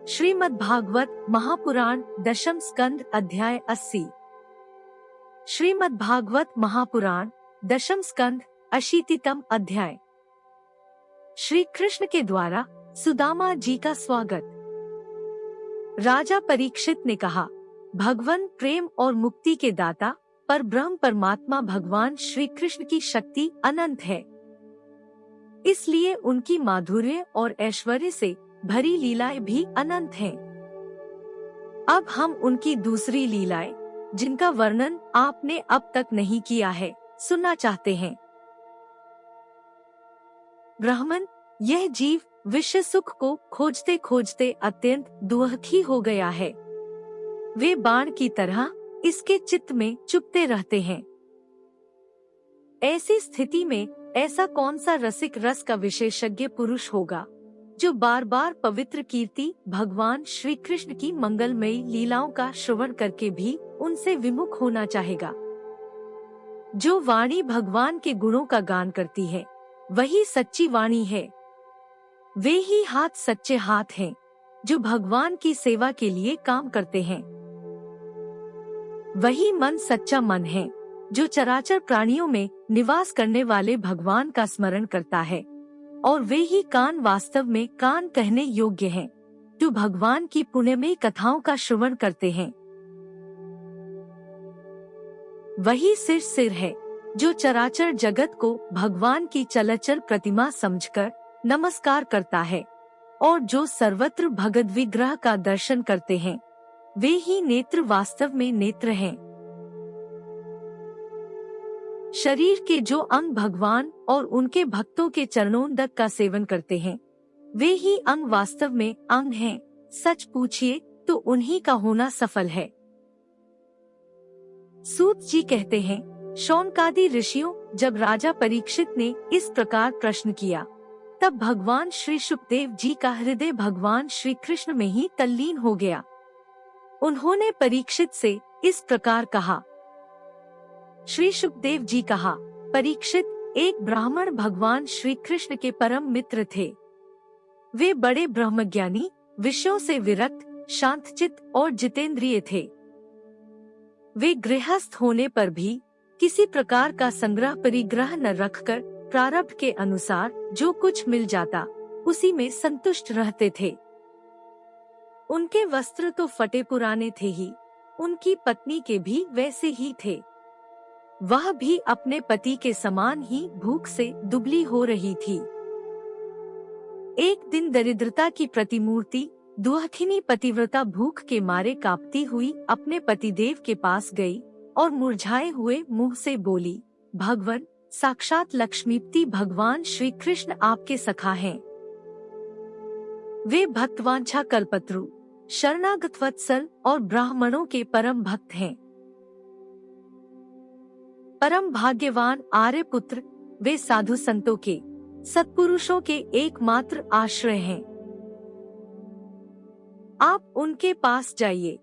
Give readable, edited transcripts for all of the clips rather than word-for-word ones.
श्रीमद्भागवत महापुराण दशम स्कंद अध्याय 80। श्रीमद्भागवत महापुराण दशम स्कंद 80तम अध्याय। श्री कृष्ण के द्वारा सुदामा जी का स्वागत। राजा परीक्षित ने कहा, भगवान प्रेम और मुक्ति के दाता पर ब्रह्म परमात्मा भगवान श्री कृष्ण की शक्ति अनंत है, इसलिए उनकी माधुर्य और ऐश्वर्य से भरी लीलाएं भी अनंत हैं। अब हम उनकी दूसरी लीलाएं, जिनका वर्णन आपने अब तक नहीं किया है, सुनना चाहते हैं। ब्राह्मण, यह जीव विश्व सुख को खोजते खोजते अत्यंत दुखी हो गया है। वे बाण की तरह इसके चित्त में चुभते रहते हैं। ऐसी स्थिति में ऐसा कौन सा रसिक रस का विशेषज्ञ पुरुष होगा जो बार बार पवित्र कीर्ति भगवान श्री कृष्ण की मंगलमयी लीलाओं का श्रवण करके भी उनसे विमुख होना चाहेगा। जो वाणी भगवान के गुणों का गान करती है, वही सच्ची वाणी है। वे ही हाथ सच्चे हाथ हैं, जो भगवान की सेवा के लिए काम करते हैं। वही मन सच्चा मन है, जो चराचर प्राणियों में निवास करने वाले भगवान का स्मरण करता है। और वे ही कान वास्तव में कान कहने योग्य हैं, जो भगवान की पुण्यमयी कथाओं का श्रवण करते हैं। वही सिर है, जो चराचर जगत को भगवान की चलचल प्रतिमा समझकर नमस्कार करता है। और जो सर्वत्र भगवद विग्रह का दर्शन करते हैं, वे ही नेत्र वास्तव में नेत्र हैं। शरीर के जो अंग भगवान और उनके भक्तों के चरणोदक का सेवन करते हैं, वे ही अंग वास्तव में अंग हैं। सच पूछिए तो उन्हीं का होना सफल है। सूत जी कहते हैं, शौनकादि ऋषियों जब राजा परीक्षित ने इस प्रकार प्रश्न किया, तब भगवान श्री शुकदेव जी का हृदय भगवान श्री कृष्ण में ही तल्लीन हो गया। उन्होंने परीक्षित से इस प्रकार कहा। श्री शुकदेव जी कहा, परीक्षित, एक ब्राह्मण भगवान श्री कृष्ण के परम मित्र थे। वे बड़े ब्रह्मज्ञानी, विषयों से विरक्त, शांतचित्त और जितेंद्रिय थे। वे गृहस्थ होने पर भी किसी प्रकार का संग्रह परिग्रह न रखकर प्रारब्ध के अनुसार जो कुछ मिल जाता उसी में संतुष्ट रहते थे। उनके वस्त्र तो फटे पुराने थे ही, उनकी पत्नी के भी वैसे ही थे। वह भी अपने पति के समान ही भूख से दुबली हो रही थी। एक दिन दरिद्रता की प्रतिमूर्ति दुखिनी पतिव्रता भूख के मारे कांपती हुई अपने पतिदेव के पास गई और मुरझाए हुए मुंह से बोली, भगवान, साक्षात लक्ष्मीपति भगवान श्री कृष्ण आपके सखा हैं। वे भक्तवांछा कल्पत्रु, शरणागत वत्सल और ब्राह्मणों के परम भक्त हैं। परम भाग्यवान आर्य पुत्र, वे साधु संतों के, सत्पुरुषों के एकमात्र आश्रय हैं। आप उनके पास जाइए।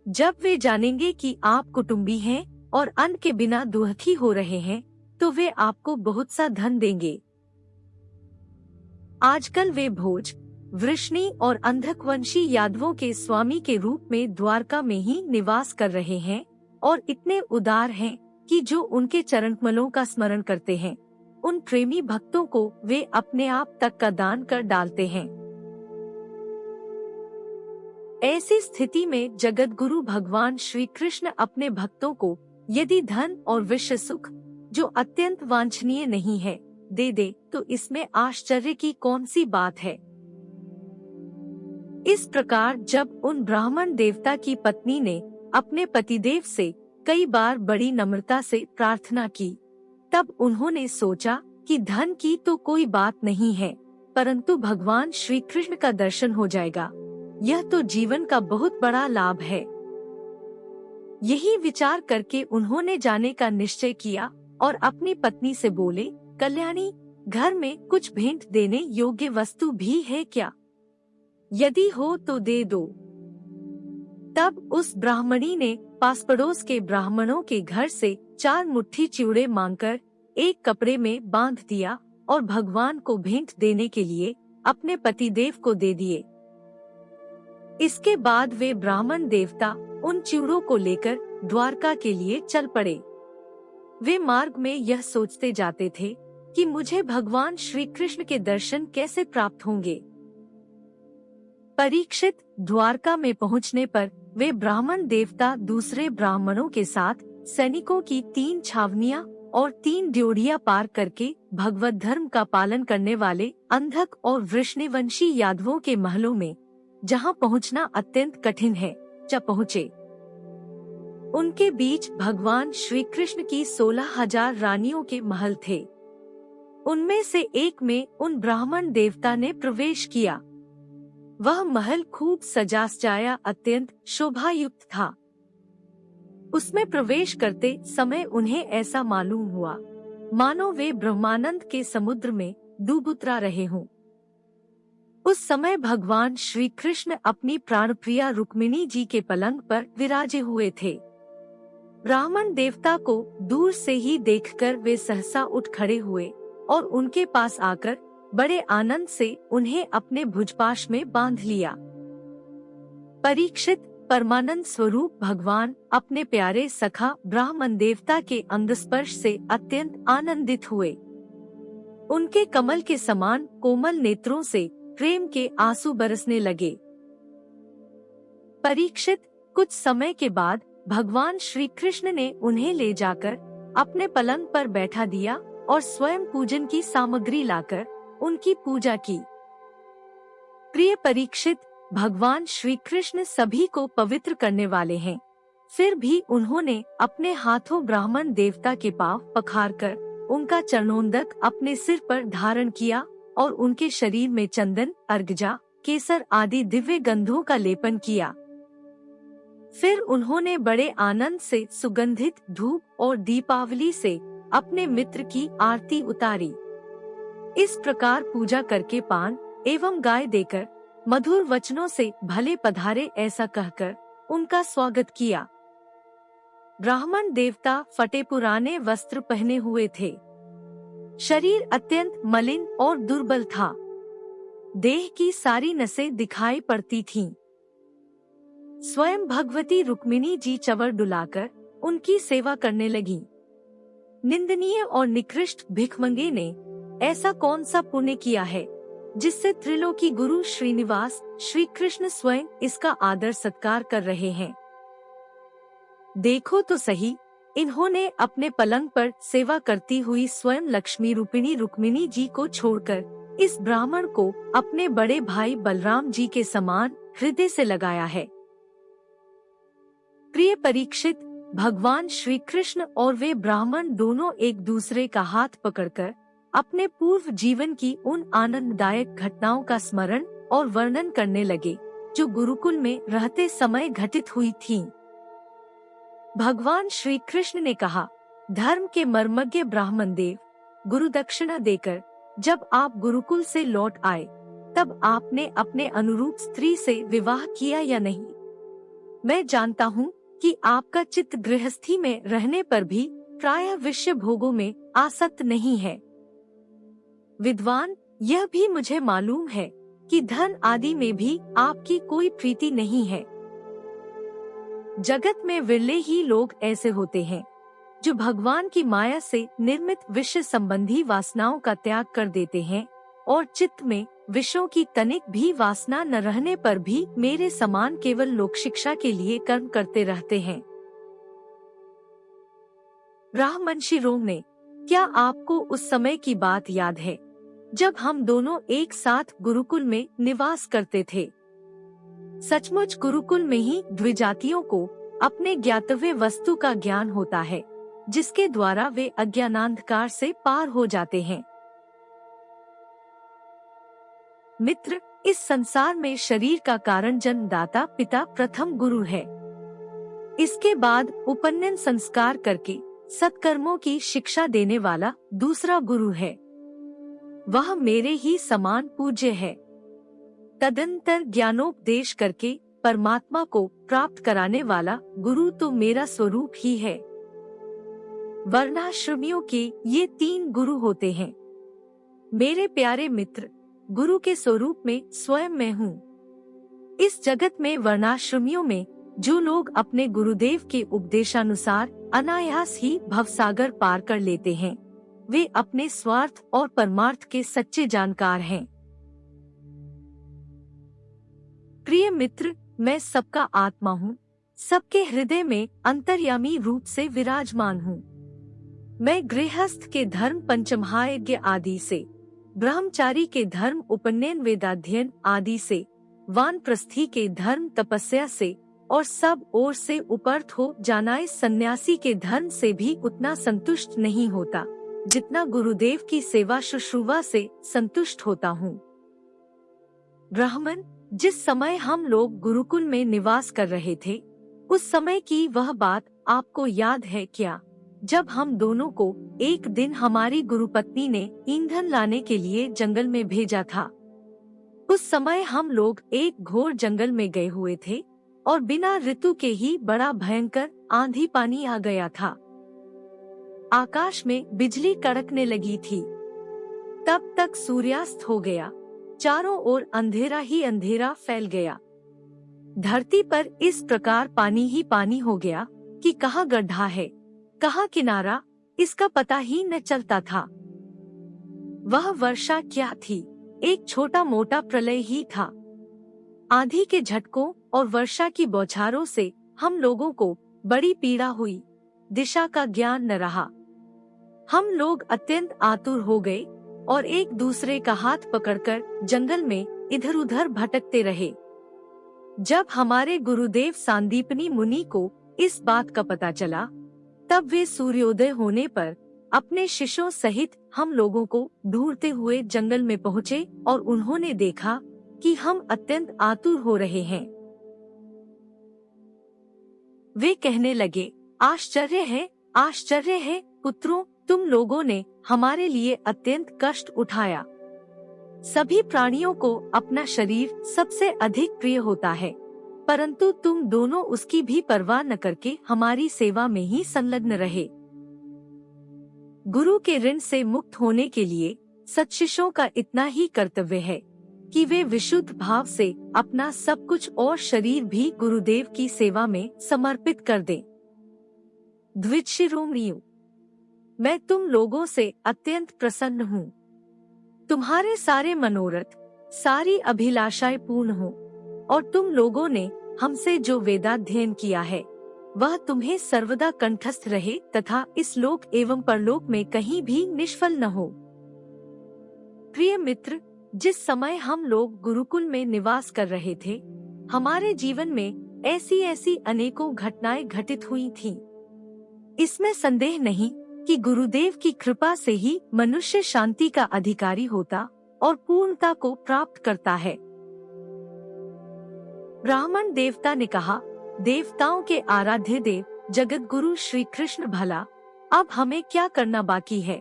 जब वे जानेंगे कि आप कुटुंबी हैं और अन्न के बिना दुखी हो रहे हैं, तो वे आपको बहुत सा धन देंगे। आजकल वे भोज, वृष्णि और अंधकवंशी यादवों के स्वामी के रूप में द्वारका में ही निवास कर रहे हैं और इतने उदार हैं कि जो उनके चरणकमलों का स्मरण करते हैं, उन प्रेमी भक्तों को वे अपने आप तक का दान कर डालते हैं। ऐसी स्थिति में जगत गुरु भगवान श्री कृष्ण अपने भक्तों को यदि धन और विश्व सुख, जो अत्यंत वांछनीय नहीं है, दे दे, तो इसमें आश्चर्य की कौन सी बात है। इस प्रकार जब उन ब्राह्मण देवता की पत्नी ने अपने पतिदेव से कई बार बड़ी नम्रता से प्रार्थना की, तब उन्होंने सोचा कि धन की तो कोई बात नहीं है, परंतु भगवान श्री कृष्ण का दर्शन हो जाएगा। यह तो जीवन का बहुत बड़ा लाभ है। यही विचार करके उन्होंने जाने का निश्चय किया और अपनी पत्नी से बोले, कल्याणी, घर में कुछ भेंट देने योग्य वस्तु भी है क्या? यदि हो तो दे दो। तब उस ब्राह्मणी ने पास पड़ोस के ब्राह्मणों के घर से 4 मुट्ठी चिवड़े मांगकर एक कपड़े में बांध दिया और भगवान को भेंट देने के लिए अपने पतिदेव को दे दिए। इसके बाद वे ब्राह्मण देवता उन चिड़ों को लेकर द्वारका के लिए चल पड़े। वे मार्ग में यह सोचते जाते थे कि मुझे भगवान श्री कृष्ण के दर्शन कैसे प्राप्त होंगे। परीक्षित, द्वारका में पहुंचने पर वे ब्राह्मण देवता दूसरे ब्राह्मणों के साथ सैनिकों की 3 छावनियां और 3 ड्योढ़ियां पार करके भगवत धर्म का पालन करने वाले अंधक और वृष्णिवंशी यादवों के महलों में, जहां पहुंचना अत्यंत कठिन है, जा पहुँचे। उनके बीच भगवान श्री कृष्ण की 16,000 रानियों के महल थे। उनमें से एक में उन ब्राह्मण देवता ने प्रवेश किया। वह महल खूब सजा सजाया अत्यंत शोभायुक्त था। उसमें प्रवेश करते समय उन्हें ऐसा मालूम हुआ मानो वे ब्रह्मानंद के समुद्र में डूब उतरा रहे हों। उस समय भगवान श्री कृष्ण अपनी प्राणप्रिया रुक्मिणी जी के पलंग पर विराजे हुए थे। ब्राह्मण देवता को दूर से ही देखकर वे सहसा उठ खड़े हुए और उनके पास आकर बड़े आनंद से उन्हें अपने भुजपाश में बांध लिया। परीक्षित, परमानंद स्वरूप भगवान अपने प्यारे सखा ब्राह्मण देवता के अंगस्पर्श से अत्यंत आनंदित हुए। उनके कमल के समान कोमल नेत्रों से प्रेम के आंसू बरसने लगे। परीक्षित, कुछ समय के बाद भगवान श्री कृष्ण ने उन्हें ले जाकर अपने पलंग पर बैठा दिया और स्वयं पूजन की सामग्री लाकर उनकी पूजा की। प्रिय परीक्षित, भगवान श्री कृष्ण सभी को पवित्र करने वाले हैं। फिर भी उन्होंने अपने हाथों ब्राह्मण देवता के पांव पखारकर उनका चरणोदक अपने सिर पर धारण किया और उनके शरीर में चंदन, अर्गजा, केसर आदि दिव्य गंधों का लेपन किया। फिर उन्होंने बड़े आनंद से सुगंधित धूप और दीपावली से अपने मित्र की आरती उतारी। इस प्रकार पूजा करके पान एवं गाय देकर मधुर वचनों से भले पधारे ऐसा कहकर उनका स्वागत किया। ब्राह्मण देवता फटे पुराने वस्त्र पहने हुए थे। शरीर अत्यंत मलिन और दुर्बल था। देह की सारी नसें दिखाई पड़ती थीं। स्वयं भगवती रुक्मिणी जी चवर डुलाकर उनकी सेवा करने लगी। निंदनीय और निकृष्ट भिखमंगे ने ऐसा कौन सा पुण्य किया है जिससे त्रिलोकी गुरु श्रीनिवास श्री कृष्ण स्वयं इसका आदर सत्कार कर रहे हैं। देखो तो सही, इन्होंने अपने पलंग पर सेवा करती हुई स्वयं लक्ष्मी रूपिणी रुक्मिणी जी को छोड़कर इस ब्राह्मण को अपने बड़े भाई बलराम जी के समान हृदय से लगाया है। प्रिय परीक्षित, भगवान श्री कृष्ण और वे ब्राह्मण दोनों एक दूसरे का हाथ पकड़कर अपने पूर्व जीवन की उन आनंददायक घटनाओं का स्मरण और वर्णन करने लगे जो गुरुकुल में रहते समय घटित हुई थीं। भगवान श्री कृष्ण ने कहा, धर्म के मर्मज्ञ ब्राह्मण देव, गुरु दक्षिणा देकर जब आप गुरुकुल से लौट आए तब आपने अपने अनुरूप स्त्री से विवाह किया या नहीं? मैं जानता हूँ कि आपका चित्त गृहस्थी में रहने पर भी प्रायः विषय भोगों में आसक्त नहीं है। विद्वान, यह भी मुझे मालूम है कि धन आदि में भी आपकी कोई प्रीति नहीं है। जगत में विरले ही लोग ऐसे होते हैं जो भगवान की माया से निर्मित विषय संबंधी वासनाओं का त्याग कर देते हैं और चित्त में विषयों की तनिक भी वासना न रहने पर भी मेरे समान केवल लोक शिक्षा के लिए कर्म करते रहते हैं। ब्राह्मणषि रोम ने, क्या आपको उस समय की बात याद है जब हम दोनों एक साथ गुरुकुल में निवास करते थे? सचमुच गुरुकुल में ही द्विजातियों को अपने ज्ञातव्य वस्तु का ज्ञान होता है, जिसके द्वारा वे अज्ञानांधकार से पार हो जाते हैं। मित्र, इस संसार में शरीर का कारण जन्मदाता पिता प्रथम गुरु है। इसके बाद उपनयन संस्कार करके सत्कर्मों की शिक्षा देने वाला दूसरा गुरु है। वह मेरे ही समान पूज्य है। तदंतर ज्ञानोपदेश करके परमात्मा को प्राप्त कराने वाला गुरु तो मेरा स्वरूप ही है। वर्णाश्रमियों के ये 3 गुरु होते हैं। मेरे प्यारे मित्र, गुरु के स्वरूप में स्वयं मैं हूँ। इस जगत में वर्णाश्रमियों में जो लोग अपने गुरुदेव के उपदेशानुसार अनायास ही भवसागर पार कर लेते हैं, वे अपने स्वार्थ और परमार्थ के सच्चे जानकार हैं। प्रिय मित्र, मैं सबका आत्मा हूँ, सबके हृदय में अंतर्यामी रूप से विराजमान हूँ। मैं गृहस्थ के धर्म पंचमहायज्ञ आदि से, ब्रह्मचारी के धर्म उपनयन वेदाध्ययन आदि से, वानप्रस्थी के धर्म तपस्या से और सब ओर से उपर्थ हो जानाए सन्यासी के धर्म से भी उतना संतुष्ट नहीं होता जितना गुरुदेव की सेवा शुश्रूषा से संतुष्ट होता हूँ। ब्राह्मण, जिस समय हम लोग गुरुकुल में निवास कर रहे थे, उस समय की वह बात आपको याद है क्या, जब हम दोनों को एक दिन हमारी गुरुपत्नी ने ईंधन लाने के लिए जंगल में भेजा था। उस समय हम लोग एक घोर जंगल में गए हुए थे और बिना ऋतु के ही बड़ा भयंकर आंधी पानी आ गया था। आकाश में बिजली कड़कने लगी थी। तब तक सूर्यास्त हो गया, चारों ओर अंधेरा ही अंधेरा फैल गया। धरती पर इस प्रकार पानी ही पानी हो गया कि कहाँ गड्ढा है, कहाँ किनारा, इसका पता ही न चलता था। वह वर्षा क्या थी, एक छोटा मोटा प्रलय ही था। आंधी के झटकों और वर्षा की बौछारों से हम लोगों को बड़ी पीड़ा हुई, दिशा का ज्ञान न रहा। हम लोग अत्यंत आतुर हो गए और एक दूसरे का हाथ पकड़कर जंगल में इधर उधर भटकते रहे। जब हमारे गुरुदेव सांदीपनी मुनि को इस बात का पता चला, तब वे सूर्योदय होने पर अपने शिष्यों सहित हम लोगों को ढूंढते हुए जंगल में पहुँचे और उन्होंने देखा कि हम अत्यंत आतुर हो रहे हैं। वे कहने लगे, आश्चर्य है पुत्रों, तुम लोगों ने हमारे लिए अत्यंत कष्ट उठाया। सभी प्राणियों को अपना शरीर सबसे अधिक प्रिय होता है, परंतु तुम दोनों उसकी भी परवाह न करके हमारी सेवा में ही संलग्न रहे। गुरु के ऋण से मुक्त होने के लिए सत्शिष्यों का इतना ही कर्तव्य है कि वे विशुद्ध भाव से अपना सब कुछ और शरीर भी गुरुदेव की सेवा में समर्पित कर दें। द्विजशिरोमणियों, मैं तुम लोगों से अत्यंत प्रसन्न हूँ। तुम्हारे सारे मनोरथ, सारी अभिलाषाएं पूर्ण हो और तुम लोगों ने हमसे जो वेदाध्ययन किया है वह तुम्हें सर्वदा कंठस्थ रहे तथा इस लोक एवं परलोक में कहीं भी निष्फल न हो। प्रिय मित्र, जिस समय हम लोग गुरुकुल में निवास कर रहे थे, हमारे जीवन में ऐसी ऐसी अनेकों घटनाएं घटित हुई थीं। इसमें संदेह नहीं कि गुरुदेव की कृपा से ही मनुष्य शांति का अधिकारी होता और पूर्णता को प्राप्त करता है। ब्राह्मण देवता ने कहा, देवताओं के आराध्य देव जगत गुरु श्री कृष्ण भला, अब हमें क्या करना बाकी है,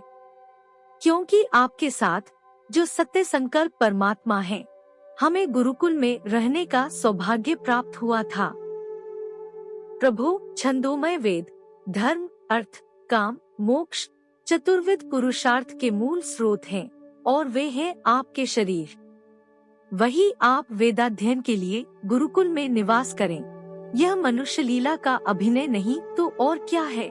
क्योंकि आपके साथ जो सत्य संकल्प परमात्मा है, हमें गुरुकुल में रहने का सौभाग्य प्राप्त हुआ था। प्रभु, छंदोमय वेद धर्म, अर्थ, काम, मोक्ष चतुर्विध पुरुषार्थ के मूल स्रोत हैं और वे हैं आपके शरीर। वही आप वेदाध्ययन के लिए गुरुकुल में निवास करें। यह मनुष्य लीला का अभिनय नहीं तो और क्या है।